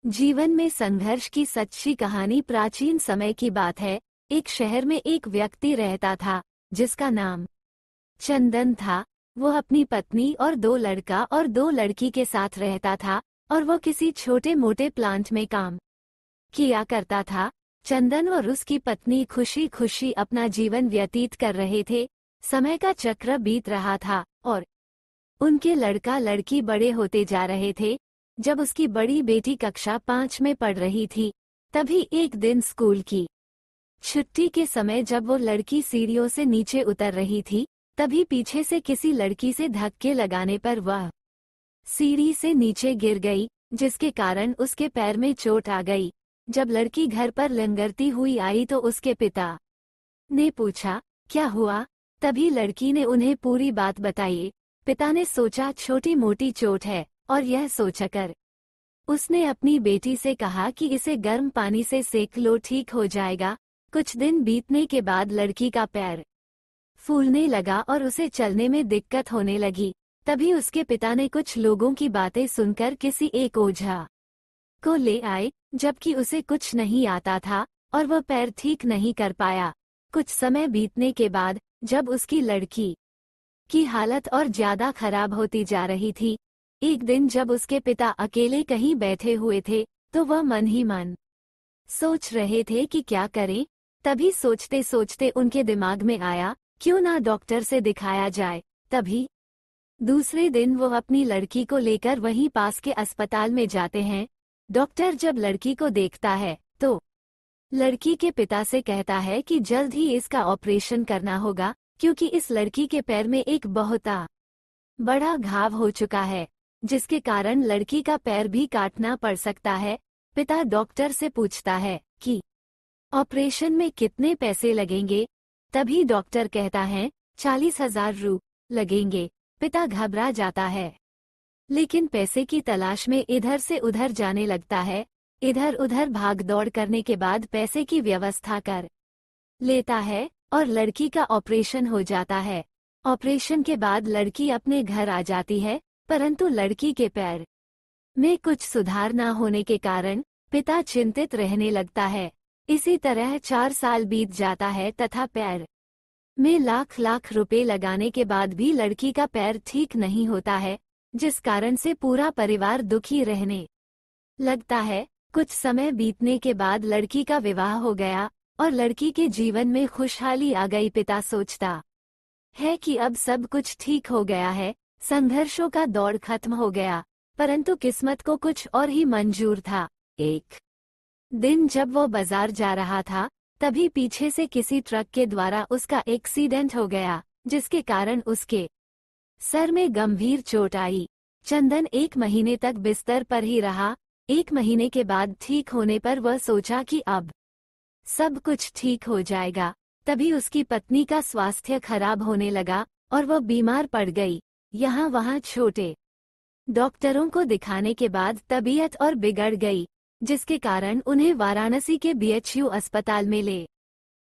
जीवन में संघर्ष की सच्ची कहानी प्राचीन समय की बात है। एक शहर में एक व्यक्ति रहता था जिसका नाम चंदन था। वो अपनी पत्नी और दो लड़का और दो लड़की के साथ रहता था और वो किसी छोटे मोटे प्लांट में काम किया करता था। चंदन और उसकी पत्नी खुशी खुशी अपना जीवन व्यतीत कर रहे थे। समय का चक्र बीत रहा था और उनके लड़का लड़की बड़े होते जा रहे थे। जब उसकी बड़ी बेटी कक्षा 5 में पढ़ रही थी, तभी एक दिन स्कूल की छुट्टी के समय जब वो लड़की सीढ़ियों से नीचे उतर रही थी, तभी पीछे से किसी लड़की से धक्के लगाने पर वह सीढ़ी से नीचे गिर गई, जिसके कारण उसके पैर में चोट आ गई। जब लड़की घर पर लंगड़ती हुई आई तो उसके पिता ने पूछा, क्या हुआ? तभी लड़की ने उन्हें पूरी बात बताई। पिता ने सोचा छोटी मोटी चोट है, और यह सोचकर उसने अपनी बेटी से कहा कि इसे गर्म पानी से सेक लो, ठीक हो जाएगा। कुछ दिन बीतने के बाद लड़की का पैर फूलने लगा और उसे चलने में दिक्कत होने लगी। तभी उसके पिता ने कुछ लोगों की बातें सुनकर किसी एक ओझा को ले आए, जबकि उसे कुछ नहीं आता था और वह पैर ठीक नहीं कर पाया। कुछ समय बीतने के बाद जब उसकी लड़की की हालत और ज्यादा खराब होती जा रही थी, एक दिन जब उसके पिता अकेले कहीं बैठे हुए थे, तो वह मन ही मन सोच रहे थे कि क्या करें। तभी सोचते सोचते उनके दिमाग में आया, क्यों ना डॉक्टर से दिखाया जाए। तभी दूसरे दिन वो अपनी लड़की को लेकर वहीं पास के अस्पताल में जाते हैं। डॉक्टर जब लड़की को देखता है तो लड़की के पिता से कहता है कि जल्द ही इसका ऑपरेशन करना होगा, क्योंकि इस लड़की के पैर में एक बहुत बड़ा घाव हो चुका है, जिसके कारण लड़की का पैर भी काटना पड़ सकता है। पिता डॉक्टर से पूछता है कि ऑपरेशन में कितने पैसे लगेंगे। तभी डॉक्टर कहता है 40,000 रुपये लगेंगे। पिता घबरा जाता है, लेकिन पैसे की तलाश में इधर से उधर जाने लगता है। इधर उधर भाग दौड़ करने के बाद पैसे की व्यवस्था कर लेता है और लड़की का ऑपरेशन हो जाता है। ऑपरेशन के बाद लड़की अपने घर आ जाती है, परंतु लड़की के पैर में कुछ सुधार न होने के कारण पिता चिंतित रहने लगता है। इसी तरह 4 साल बीत जाता है तथा पैर में लाख लाख रुपए लगाने के बाद भी लड़की का पैर ठीक नहीं होता है, जिस कारण से पूरा परिवार दुखी रहने लगता है। कुछ समय बीतने के बाद लड़की का विवाह हो गया और लड़की के जीवन में खुशहाली आ गई। पिता सोचता है कि अब सब कुछ ठीक हो गया है, संघर्षों का दौर खत्म हो गया, परंतु किस्मत को कुछ और ही मंजूर था। एक दिन जब वो बाजार जा रहा था, तभी पीछे से किसी ट्रक के द्वारा उसका एक्सीडेंट हो गया, जिसके कारण उसके सर में गंभीर चोट आई। चंदन 1 महीने तक बिस्तर पर ही रहा। 1 महीने के बाद ठीक होने पर वह सोचा कि अब सब कुछ ठीक हो जाएगा। तभी उसकी पत्नी का स्वास्थ्य खराब होने लगा और वह बीमार पड़ गई। यहाँ वहाँ छोटे डॉक्टरों को दिखाने के बाद तबीयत और बिगड़ गई, जिसके कारण उन्हें वाराणसी के बीएचयू अस्पताल में ले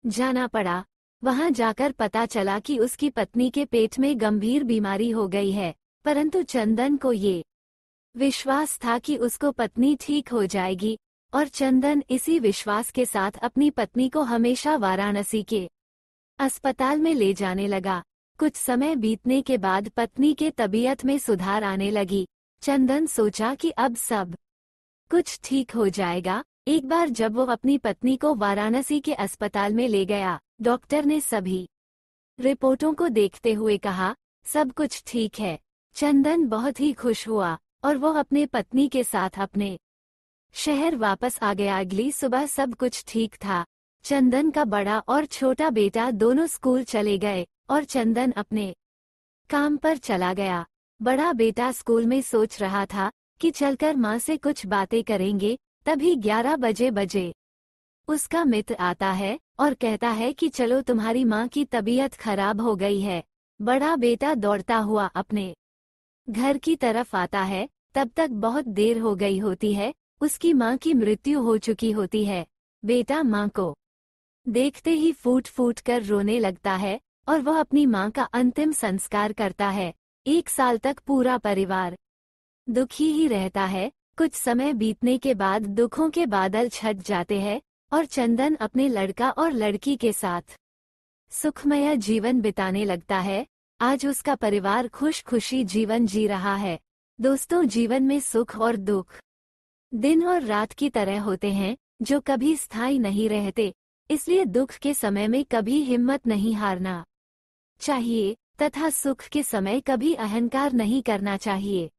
जाना पड़ा। वहां जाकर पता चला कि उसकी पत्नी के पेट में गंभीर बीमारी हो गई है, परंतु चंदन को ये विश्वास था कि उसको पत्नी ठीक हो जाएगी और चंदन इसी विश्वास के साथ अपनी पत्नी को हमेशा वाराणसी के अस्पताल में ले जाने लगा। कुछ समय बीतने के बाद पत्नी के तबीयत में सुधार आने लगी। चंदन सोचा कि अब सब कुछ ठीक हो जाएगा। एक बार जब वो अपनी पत्नी को वाराणसी के अस्पताल में ले गया, डॉक्टर ने सभी रिपोर्टों को देखते हुए कहा, सब कुछ ठीक है। चंदन बहुत ही खुश हुआ और वो अपने पत्नी के साथ अपने शहर वापस आ गया। अगली सुबह सब कुछ ठीक था। चंदन का बड़ा और छोटा बेटा दोनों स्कूल चले गए और चंदन अपने काम पर चला गया। बड़ा बेटा स्कूल में सोच रहा था कि चलकर माँ से कुछ बातें करेंगे। तभी 11 बजे उसका मित्र आता है और कहता है कि चलो, तुम्हारी माँ की तबीयत खराब हो गई है। बड़ा बेटा दौड़ता हुआ अपने घर की तरफ आता है। तब तक बहुत देर हो गई होती है, उसकी माँ की मृत्यु हो चुकी होती है। बेटा माँ को देखते ही फूट फूट कर रोने लगता है और वह अपनी माँ का अंतिम संस्कार करता है। 1 साल तक पूरा परिवार दुखी ही रहता है। कुछ समय बीतने के बाद दुखों के बादल छट जाते हैं और चंदन अपने लड़का और लड़की के साथ सुखमय जीवन बिताने लगता है। आज उसका परिवार खुश खुशी जीवन जी रहा है। दोस्तों, जीवन में सुख और दुख दिन और रात की तरह होते हैं, जो कभी स्थायी नहीं रहते। इसलिए दुख के समय में कभी हिम्मत नहीं हारना चाहिए तथा सुख के समय कभी अहंकार नहीं करना चाहिए।